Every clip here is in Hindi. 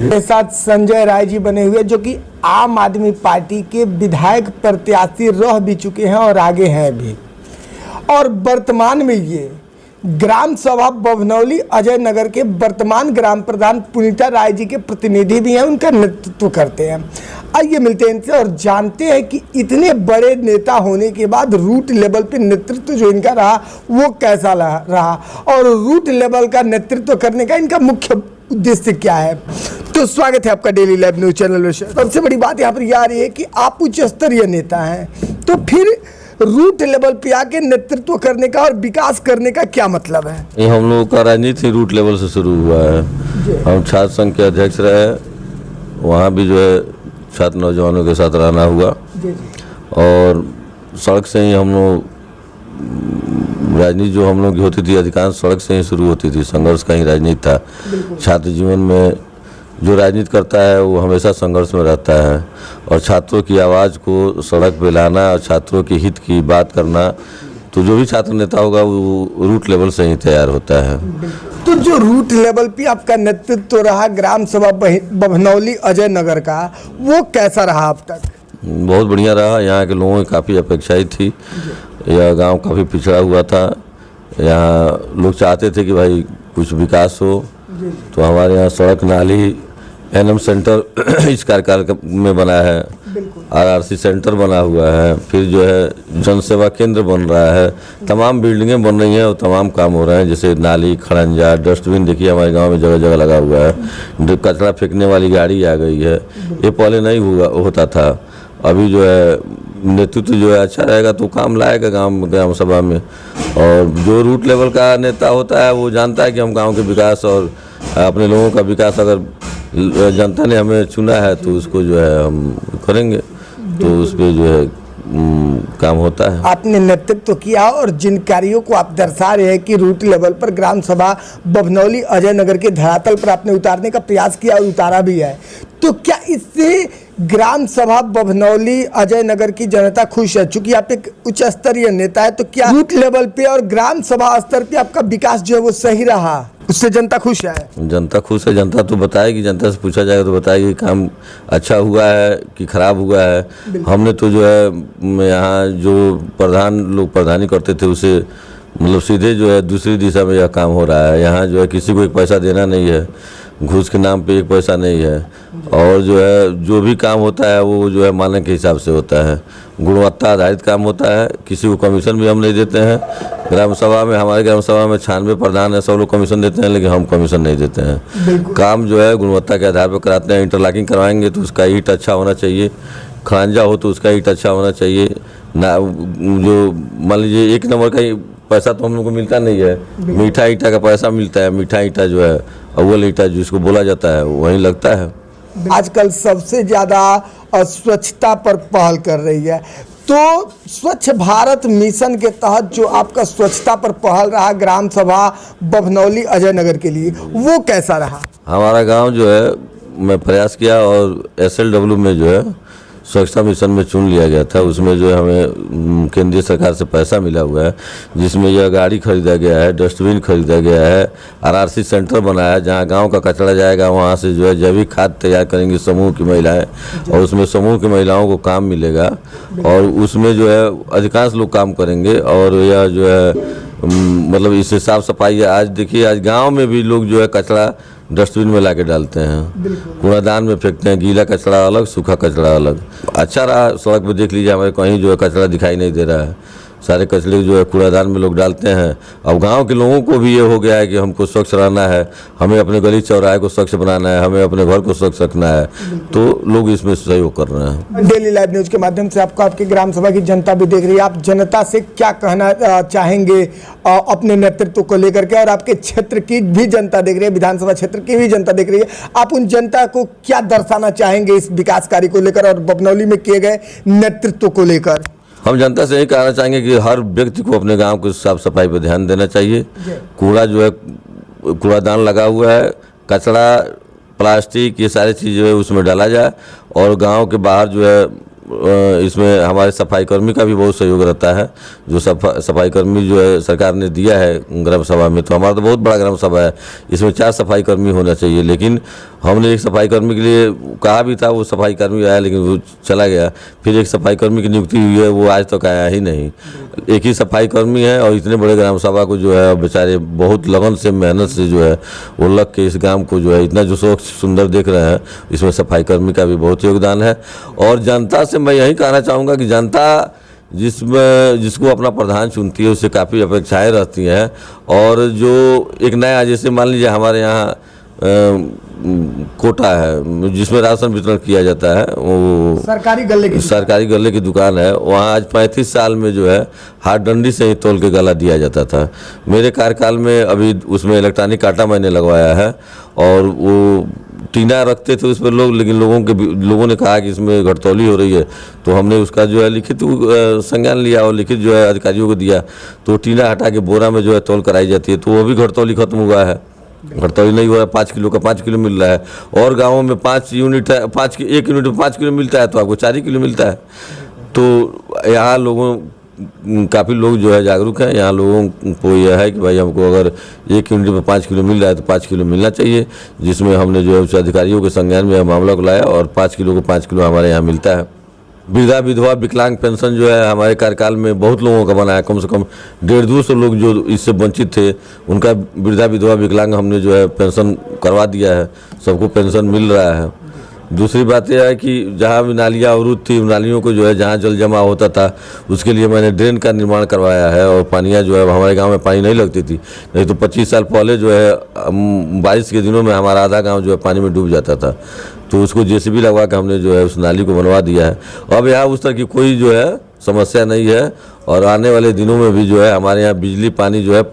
मेरे साथ संजय राय जी बने हुए जो कि आम आदमी पार्टी के विधायक प्रत्याशी रह भी चुके हैं और आगे हैं भी, और वर्तमान में ये ग्राम सभा बभनौली अजय नगर के वर्तमान ग्राम प्रधान पुनीता राय जी के प्रतिनिधि भी हैं, उनका नेतृत्व करते हैं। आइए मिलते हैं इनसे और जानते हैं कि इतने बड़े नेता होने के बाद रूट लेवल पे नेतृत्व जो इनका रहा वो कैसा रहा और रूट लेवल का नेतृत्व करने का इनका मुख्य उद्देश्य क्या है। तो स्वागत है आपका डेली लाइव न्यूज चैनल में। सबसे बड़ी बात यहाँ पर यह आ रही है कि आप उच्च स्तरीय नेता हैं, तो फिर रूट लेवल पे आके नेतृत्व करने का और विकास करने का क्या मतलब है? ये हम लोगों का राजनीति रूट लेवल से शुरू हुआ है। हम छात्र संघ के अध्यक्ष रहे, वहाँ भी जो है छात्र नौजवानों के साथ रहना हुआ और सड़क से ही हम लोग राजनीति जो हम लोग की होती थी अधिकांश सड़क से ही शुरू होती थी। संघर्ष का ही राजनीति था। छात्र जीवन में जो राजनीति करता है वो हमेशा संघर्ष में रहता है और छात्रों की आवाज़ को सड़क पे लाना और छात्रों के हित की बात करना, तो जो भी छात्र नेता होगा वो रूट लेवल से ही तैयार होता है। तो जो रूट लेवल पे आपका नेतृत्व रहा ग्राम सभा बभनौली अजय नगर का, वो कैसा रहा अब तक? बहुत बढ़िया रहा। यहाँ के लोगों की काफ़ी अपेक्षाएं थी। यह गांव काफ़ी पिछड़ा हुआ था। यहाँ लोग चाहते थे कि भाई कुछ विकास हो, तो हमारे यहाँ सड़क नाली एनएम सेंटर इस कार्यकाल में बना है, आरआरसी सेंटर बना हुआ है, फिर जो है जन सेवा केंद्र बन रहा है, तमाम बिल्डिंगें बन रही हैं और तमाम काम हो रहे हैं। जैसे नाली, खड़ंजा, डस्टबिन देखिए हमारे गांव में जगह जगह लगा हुआ है। कचरा फेंकने वाली गाड़ी आ गई है, ये पहले नहीं होता था। अभी जो है नेतृत्व जो है अच्छा रहेगा तो काम लाएगा ग्राम सभा में। और जो रूट लेवल का नेता होता है वो जानता है कि हम गाँव के विकास और अपने लोगों का विकास अगर जनता ने हमें चुना है तो उसको जो है हम करेंगे, तो उस पर जो है काम होता है। आपने नेतृत्व किया और जिन कार्यों को आप दर्शा रहे हैं कि रूट लेवल पर ग्राम सभा बभनौली अजय नगर के धरातल पर आपने उतारने का प्रयास किया और उतारा भी है, तो क्या इससे ग्राम सभा बभनौली अजय नगर की जनता खुश है? चूंकि आप एक उच्च स्तरीय नेता है, तो क्या रूट लेवल पे और ग्राम सभा स्तर पे आपका विकास जो है वो सही रहा, उससे जनता खुश है? जनता खुश है। जनता तो बताएगी, जनता से पूछा जाएगा तो बताएगी काम अच्छा हुआ है कि खराब हुआ है। हमने तो जो है यहाँ जो प्रधान लोग प्रधानी करते थे उसे मतलब सीधे जो है दूसरी दिशा में यह काम हो रहा है। यहाँ जो है किसी को एक पैसा देना नहीं है, घूस के नाम पे एक पैसा नहीं है, और जो है जो भी काम होता है वो जो है मानक के हिसाब से होता है, गुणवत्ता आधारित काम होता है। किसी को कमीशन भी हम नहीं देते हैं। ग्राम सभा में हमारे ग्राम सभा में 96 प्रधान है, सब लोग कमीशन देते हैं, लेकिन हम कमीशन नहीं देते हैं। काम जो है गुणवत्ता के आधार पर कराते हैं। इंटरलॉकिंग करवाएंगे तो उसका ईंट अच्छा होना चाहिए, खड़ंजा हो तो उसका ईंट अच्छा होना चाहिए ना। जो मान लीजिए 1 नंबर का पैसा तो हम लोग को मिलता नहीं है, मीठा ईंटा का पैसा मिलता है। मीठा ईंटा जो है अव्वल ईंटा जिसको बोला जाता है वहीं लगता है। आजकल सबसे ज़्यादा स्वच्छता पर पहल कर रही है, तो स्वच्छ भारत मिशन के तहत जो आपका स्वच्छता पर पहल रहा ग्राम सभा बभनौली अजय नगर के लिए, वो कैसा रहा? हमारा गांव जो है मैं प्रयास किया और SLW में जो है स्वच्छता मिशन में चुन लिया गया था। उसमें जो है हमें केंद्रीय सरकार से पैसा मिला हुआ है, जिसमें यह गाड़ी खरीदा गया है, डस्टबिन खरीदा गया है, आरआरसी सेंटर बनाया है जहां गांव का कचरा जाएगा वहां से जो है जैविक खाद तैयार करेंगी समूह की महिलाएं, और उसमें समूह की महिलाओं को काम मिलेगा और उसमें जो है अधिकांश लोग काम करेंगे। और यह जो है मतलब इससे साफ सफाई है। आज देखिए आज गाँव में भी लोग जो है कचरा डस्टबिन में लाके डालते हैं, कूड़ादान में फेंकते हैं। गीला कचरा अलग, सूखा कचरा अलग। अच्छा रहा। सड़क पे देख लीजिए हमारे कहीं जो है कचरा दिखाई नहीं दे रहा है, सारे कचरे जो है कूड़ादान में लोग डालते हैं। अब गांव के लोगों को भी ये हो गया है कि हमको स्वच्छ रहना है, हमें अपने गली चौराहे को स्वच्छ बनाना है, हमें अपने घर को स्वच्छ रखना है, तो लोग इसमें सहयोग कर रहे हैं। डेली लाइव न्यूज के माध्यम से आपको आपके ग्राम सभा की जनता भी देख रही है, आप जनता से क्या कहना चाहेंगे अपने नेतृत्व को लेकर के? और आपके क्षेत्र की भी जनता देख रही है, विधानसभा क्षेत्र की भी जनता देख रही है, आप उन जनता को क्या दर्शाना चाहेंगे इस विकास कार्य को लेकर और बभनौली में किए गए नेतृत्व को लेकर? हम जनता से यही कहना चाहेंगे कि हर व्यक्ति को अपने गांव की साफ सफाई पर ध्यान देना चाहिए। कूड़ा जो है कूड़ादान लगा हुआ है, कचरा प्लास्टिक ये सारी चीज़ जो है उसमें डाला जाए, और गांव के बाहर जो है इसमें हमारे सफाई कर्मी का भी बहुत सहयोग रहता है। जो सफाई कर्मी जो है सरकार ने दिया है ग्राम सभा में, तो हमारा तो बहुत बड़ा ग्राम सभा है, इसमें 4 सफाई कर्मी होना चाहिए, लेकिन हमने एक सफाई कर्मी के लिए कहा भी था, वो सफाई कर्मी आया लेकिन वो चला गया। फिर एक सफाई कर्मी की नियुक्ति हुई है, वो आज तक आया ही नहीं। एक ही सफाई कर्मी है और इतने बड़े ग्राम सभा को जो है बेचारे बहुत लगन से मेहनत से जो है वो लग के इस गांव को जो है इतना जो स्वच्छ सुंदर देख रहे हैं, इसमें सफाई कर्मी का भी बहुत योगदान है। और जनता से मैं यही कहना चाहूँगा कि जनता जिसको अपना प्रधान चुनती है उससे काफ़ी अपेक्षाएं रहती हैं। और जो एक नया, जैसे मान लीजिए हमारे यहाँ कोटा है जिसमें राशन वितरण किया जाता है, वो सरकारी गले की दुकान है, वहाँ आज 35 साल में जो है हाथ डंडी से ही तोल के गला दिया जाता था। मेरे कार्यकाल में अभी उसमें इलेक्ट्रॉनिक कांटा मैंने लगवाया है, और वो टीना रखते थे उस पर लोग, लेकिन लोगों ने कहा कि इसमें घटतौली हो रही है, तो हमने उसका जो है लिखित संज्ञान लिया और लिखित जो है अधिकारियों को दिया, तो टीना हटा के बोरा में जो है तौल कराई जाती है, तो वो भी घटतौली खत्म हुआ है। घटतौली नहीं हो रहा है, 5 किलो का 5 किलो मिल रहा है। और गाँवों में 5 यूनिट है, 1 यूनिट में 5 किलो मिलता है, तो आपको 4 ही किलो मिलता है। तो यहाँ काफ़ी लोग जो है जागरूक हैं। यहाँ लोगों को यह है कि भाई हमको अगर 1 यूनिट में 5 किलो मिल रहा है तो 5 किलो मिलना चाहिए, जिसमें हमने जो है उच्च अधिकारियों के संज्ञान में मामला को लाया और 5 किलो को 5 किलो हमारे यहाँ मिलता है। वृद्धा विधवा विकलांग पेंशन जो है हमारे कार्यकाल में बहुत लोगों का बना है, कम से कम 150-200 लोग जो इससे वंचित थे, उनका वृद्धा विधवा विकलांग हमने जो है पेंशन करवा दिया है, सबको पेंशन मिल रहा है। दूसरी बात यह है कि जहाँ भी नालियाँ अवरुद्ध थी, नालियों को जो है जहाँ जल जमा होता था उसके लिए मैंने ड्रेन का निर्माण करवाया है, और पानियाँ जो है हमारे गांव में पानी नहीं लगती थी, नहीं तो 25 साल पहले जो है बारिश के दिनों में हमारा आधा गांव जो है पानी में डूब जाता था, तो उसको जेसीबी लगवा के हमने जो है उस नाली को बनवा दिया है। अब यहाँ उस तरह की कोई जो है समस्या नहीं है, और आने वाले दिनों में भी जो है हमारे यहाँ बिजली पानी जो है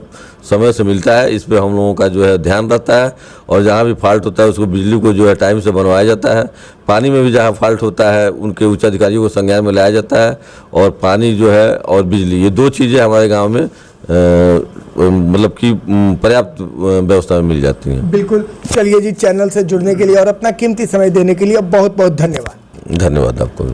समय से मिलता है। इस पर हम लोगों का जो है ध्यान रहता है, और जहाँ भी फॉल्ट होता है उसको बिजली को जो है टाइम से बनवाया जाता है। पानी में भी जहाँ फॉल्ट होता है उनके उच्च अधिकारियों को संज्ञान में लाया जाता है, और पानी जो है और बिजली, ये 2 चीज़ें हमारे गांव में मतलब कि पर्याप्त व्यवस्था में मिल जाती हैं। बिल्कुल। चलिए जी, चैनल से जुड़ने के लिए और अपना कीमती समय देने के लिए बहुत बहुत धन्यवाद। धन्यवाद आपको।